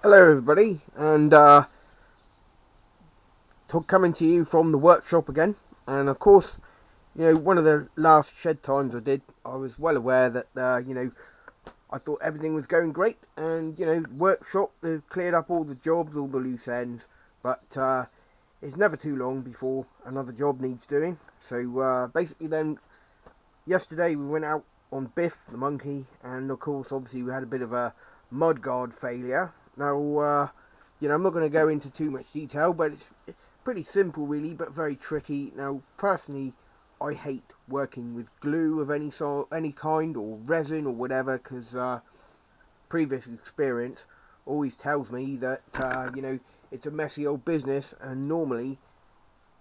Hello everybody, and coming to you from the workshop again. And of course, one of the last shed times I did, I was well aware that I thought everything was going great, and workshop, they've cleared up all the jobs, all the loose ends, but it's never too long before another job needs doing. So basically then, yesterday we went out on Biff the monkey, and of course obviously we had a bit of a mudguard failure. Now I'm not going to go into too much detail, but it's pretty simple really, but very tricky. Now personally, I hate working with glue of any sort, any kind, or resin or whatever, because previous experience always tells me that it's a messy old business, and normally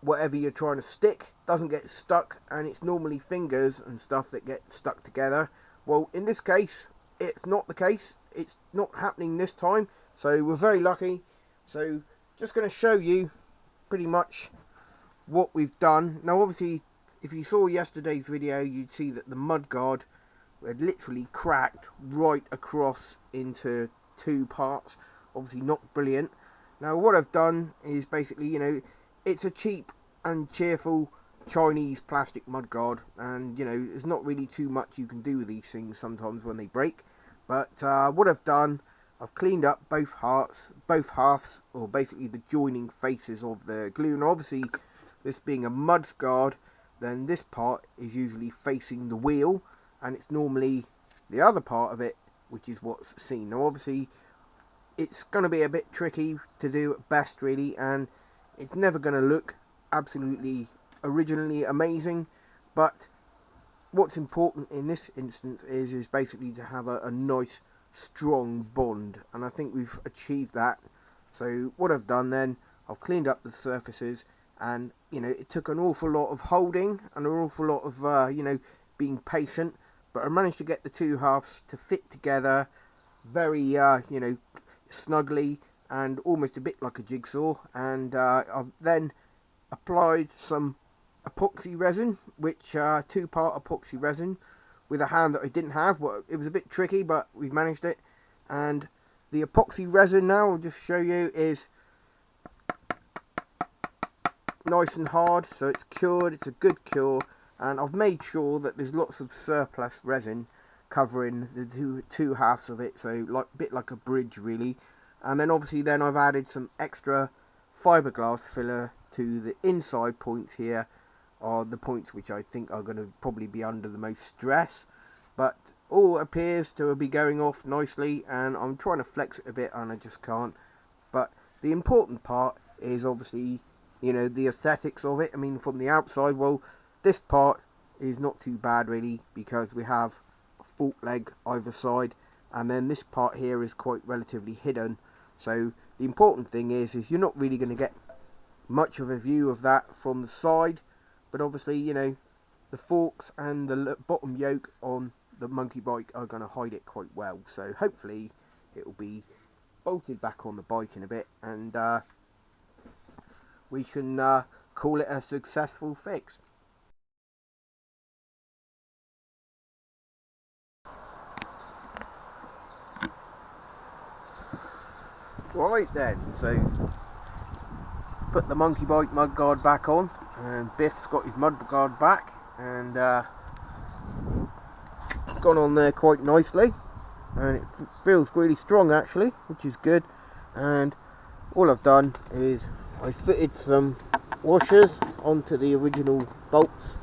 whatever you're trying to stick doesn't get stuck, and it's normally fingers and stuff that get stuck together. Well, in this case, it's not the case. It's not happening this time, so we're very lucky. So just going to show you pretty much what we've done. Now obviously, if you saw yesterday's video, you'd see that the mudguard had literally cracked right across into two parts. Obviously not brilliant. Now what I've done is basically, it's a cheap and cheerful Chinese plastic mudguard, and there's not really too much you can do with these things sometimes when they break. But what I've done, I've cleaned up both halves, or basically the joining faces of the glue. And obviously, this being a mudguard, then this part is usually facing the wheel, and it's normally the other part of it which is what's seen. Now obviously, it's going to be a bit tricky to do at best really, and it's never going to look absolutely originally amazing, but what's important in this instance is basically to have a nice strong bond, and I think we've achieved that. So what I've done then, I've cleaned up the surfaces, and it took an awful lot of holding and an awful lot of being patient, but I managed to get the two halves to fit together very snugly, and almost a bit like a jigsaw. And I've then applied some epoxy resin, which two-part epoxy resin, with a hand that I didn't have. Well, it was a bit tricky, but we've managed it. And the epoxy resin now, I'll just show you, is nice and hard, so it's cured. It's a good cure, and I've made sure that there's lots of surplus resin covering the two halves of it, so like a bit like a bridge really. And then obviously then I've added some extra fiberglass filler to the inside points here, are the points which I think are going to probably be under the most stress, but all appears to be going off nicely, and I'm trying to flex it a bit and I just can't. But the important part is obviously the aesthetics of it. I mean, from the outside, well, this part is not too bad really, because we have a fork leg either side, and then this part here is quite relatively hidden. So the important thing is you're not really going to get much of a view of that from the side, but obviously the forks and the bottom yoke on the monkey bike are going to hide it quite well. So hopefully it will be bolted back on the bike in a bit, and we can call it a successful fix. Right then, so put the monkey bike mudguard back on, and Biff's got his mudguard back, and it's gone on there quite nicely, and it feels really strong actually, which is good. And all I've done is I fitted some washers onto the original bolts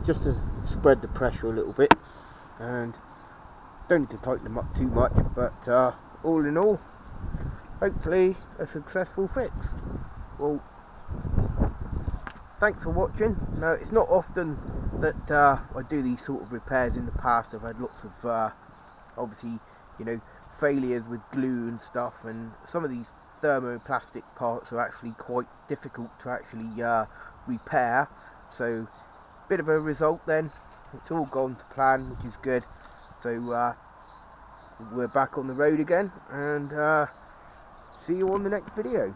just to spread the pressure a little bit, and don't need to tighten them up too much, but all in all, hopefully a successful fix. Well, thanks for watching. Now, it's not often that I do these sort of repairs. In the past I've had lots of obviously failures with glue and stuff, and some of these thermoplastic parts are actually quite difficult to actually repair. So bit of a result then, it's all gone to plan, which is good. So we're back on the road again, and see you on the next video.